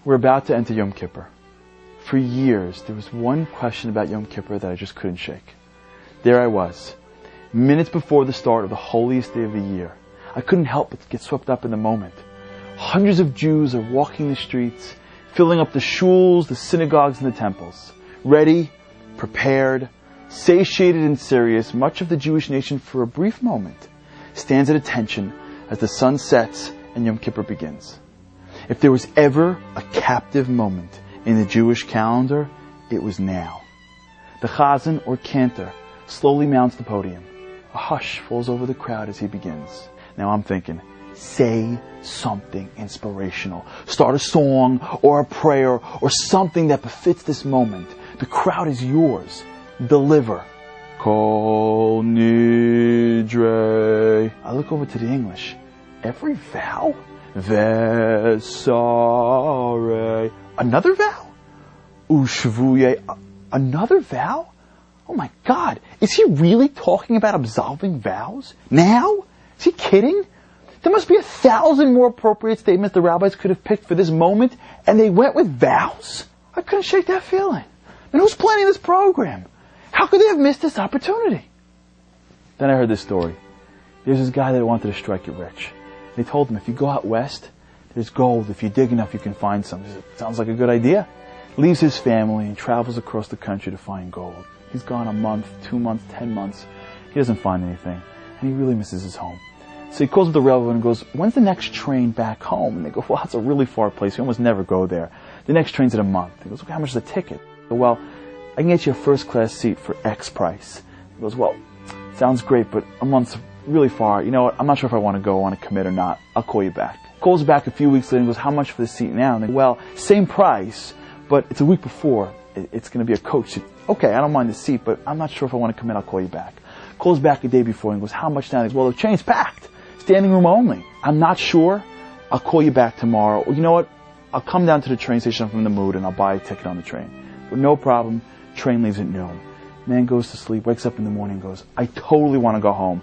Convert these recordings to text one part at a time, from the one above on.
We're about to enter Yom Kippur. For years, there was one question about Yom Kippur that I just couldn't shake. There I was, minutes before the start of the holiest day of the year. I couldn't help but get swept up in the moment. Hundreds of Jews are walking the streets, filling up the shuls, the synagogues, and the temples. Ready, prepared, satiated and serious, much of the Jewish nation for a brief moment stands at attention as the sun sets and Yom Kippur begins. If there was ever a captive moment in the Jewish calendar, it was now. The chazan or cantor slowly mounts the podium. A hush falls over the crowd as he begins. Now I'm thinking, say something inspirational. Start a song or a prayer or something that befits this moment. The crowd is yours. Deliver. Kol Nidre. I look over to the English. Every vow? Vesare. Another vow? Ushvuye. Another vow? Oh my God. Is he really talking about absolving vows? Now? Is he kidding? There must be 1,000 more appropriate statements the rabbis could have picked for this moment, and they went with vows? I couldn't shake that feeling. And who's planning this program? How could they have missed this opportunity? Then I heard this story. There's this guy that wanted to strike it rich. They told him, if you go out west, there's gold. If you dig enough, you can find some. He said, sounds like a good idea. Leaves his family and travels across the country to find gold. He's gone a month, 2 months, 10 months. He doesn't find anything. And he really misses his home. So he calls up the railroad and goes, when's the next train back home? And they go, well, that's a really far place. We almost never go there. The next train's in a month. He goes, okay, how much is the ticket? Well, I can get you a first class seat for X price. He goes, well, sounds great, but a month's really far. You know what? I'm not sure if I want to commit or not. I'll call you back. Calls back a few weeks later and goes, how much for the seat now? And they go, well, same price, but it's a week before. It's going to be a coach seat. Okay, I don't mind the seat, but I'm not sure if I want to commit. I'll call you back. Calls back a day before and goes, how much now? He goes, well, the train's packed. Standing room only. I'm not sure. I'll call you back tomorrow. Or you know what? I'll come down to the train station if I'm in the mood and I'll buy a ticket on the train. But no problem. Train leaves at noon. Man goes to sleep, wakes up in the morning and goes, I totally want to go home.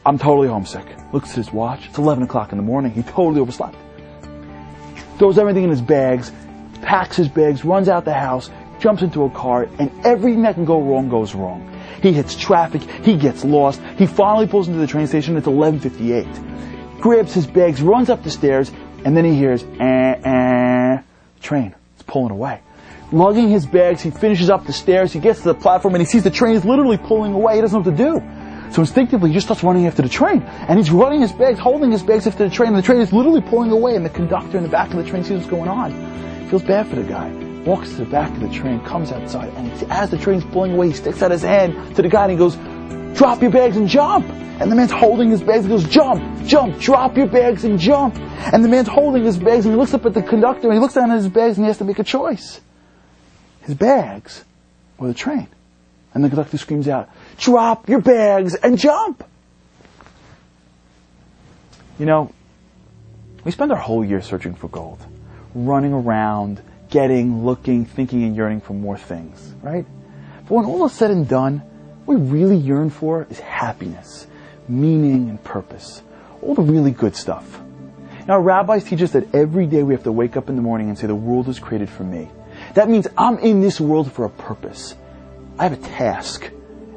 I'm totally homesick. Looks at his watch. It's 11 o'clock in the morning. He totally overslept. Throws everything in his bags, packs his bags, runs out the house, jumps into a car, and everything that can go wrong goes wrong. He hits traffic. He gets lost. He finally pulls into the train station. It's 11:58. Grabs his bags, runs up the stairs, and then he hears, train. It's pulling away. Lugging his bags, he finishes up the stairs. He gets to the platform, and he sees the train is literally pulling away. He doesn't know what to do. So instinctively, he just starts running after the train. And he's running his bags, holding his bags after the train, and the train is literally pulling away, and the conductor in the back of the train sees what's going on. Feels bad for the guy. Walks to the back of the train, comes outside, and as the train's pulling away, he sticks out his hand to the guy, and he goes, drop your bags and jump! And the man's holding his bags, and he goes, jump, jump, drop your bags and jump! And the man's holding his bags, and he looks up at the conductor, and he looks down at his bags, and he has to make a choice. His bags or the train. And the conductor screams out, drop your bags and jump! You know, we spend our whole year searching for gold. Running around, getting, looking, thinking, and yearning for more things, right? But when all is said and done, what we really yearn for is happiness, meaning, and purpose. All the really good stuff. Now, rabbis teach us that every day we have to wake up in the morning and say, the world was created for me. That means I'm in this world for a purpose. I have a task,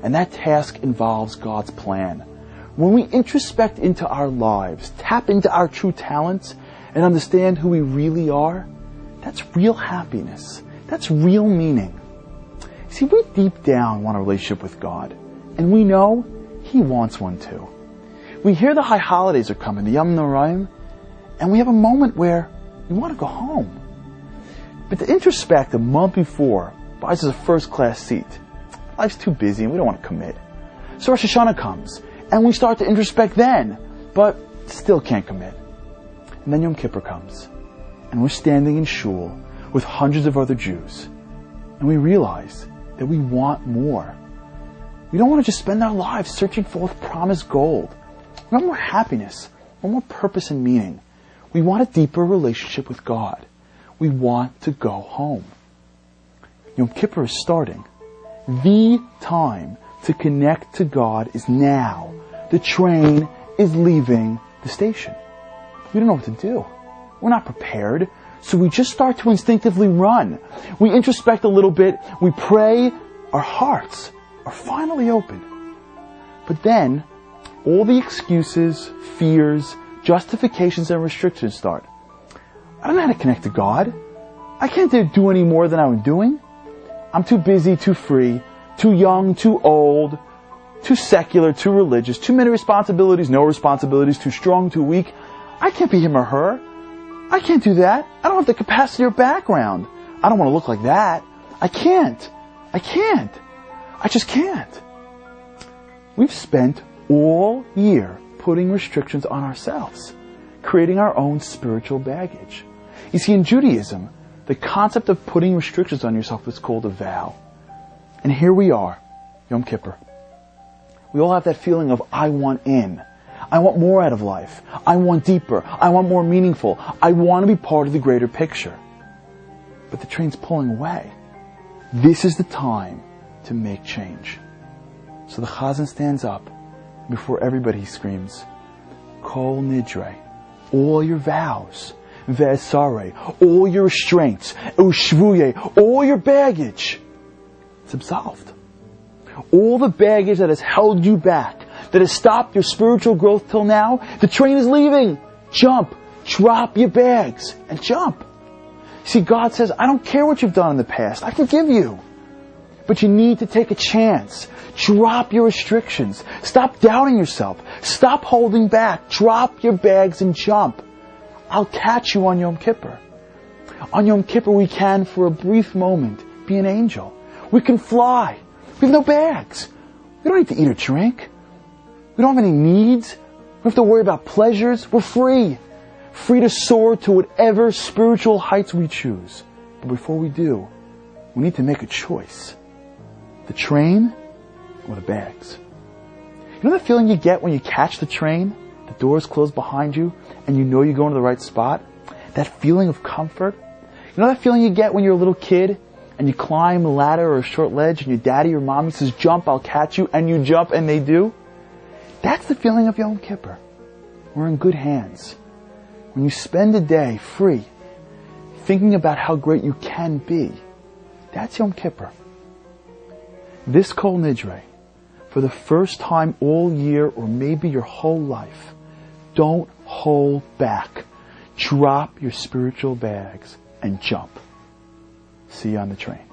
and that task involves God's plan. When we introspect into our lives, tap into our true talents, and understand who we really are, that's real happiness. That's real meaning. See, we deep down want a relationship with God, and we know He wants one too. We hear the high holidays are coming, the Yom Kippur, and we have a moment where we want to go home. But to introspect a month before buys us a first-class seat. Life's too busy and we don't want to commit. So Rosh Hashanah comes, and we start to introspect then, but still can't commit. And then Yom Kippur comes, and we're standing in shul with hundreds of other Jews, and we realize that we want more. We don't want to just spend our lives searching for promised gold. We want more happiness, we want more purpose and meaning. We want a deeper relationship with God. We want to go home. Yom Kippur is starting. The time to connect to God is now. The train is leaving the station. We don't know what to do. We're not prepared. So we just start to instinctively run. We introspect a little bit. We pray. Our hearts are finally open. But then, all the excuses, fears, justifications, and restrictions start. I don't know how to connect to God. I can't do any more than I'm doing. I'm too busy, too free, too young, too old, too secular, too religious, too many responsibilities, no responsibilities, too strong, too weak. I can't be him or her. I can't do that. I don't have the capacity or background. I don't want to look like that. I can't. I just can't. We've spent all year putting restrictions on ourselves, creating our own spiritual baggage. You see, in Judaism, the concept of putting restrictions on yourself is called a vow. And here we are, Yom Kippur. We all have that feeling of, I want in. I want more out of life. I want deeper. I want more meaningful. I want to be part of the greater picture. But the train's pulling away. This is the time to make change. So the Chazan stands up. Before everybody he screams, Kol Nidre, all your vows, Ve'esare, all your restraints, Ushvuye, all your baggage. It's absolved. All the baggage that has held you back, that has stopped your spiritual growth till now, the train is leaving. Jump. Drop your bags and jump. See, God says, I don't care what you've done in the past. I forgive you. But you need to take a chance. Drop your restrictions. Stop doubting yourself. Stop holding back. Drop your bags and jump. I'll catch you on Yom Kippur. On Yom Kippur we can, for a brief moment, be an angel. We can fly. We have no bags. We don't need to eat or drink. We don't have any needs. We don't have to worry about pleasures. We're free. Free to soar to whatever spiritual heights we choose. But before we do, we need to make a choice. The train or the bags. You know the feeling you get when you catch the train? The doors close behind you and you know you're going to the right spot? That feeling of comfort? You know that feeling you get when you're a little kid and you climb a ladder or a short ledge and your daddy or mommy says, jump, I'll catch you, and you jump and they do? That's the feeling of Yom Kippur. We're in good hands. When you spend a day free, thinking about how great you can be, that's Yom Kippur. This Kol Nidre, for the first time all year or maybe your whole life, don't hold back. Drop your spiritual bags and jump. See you on the train.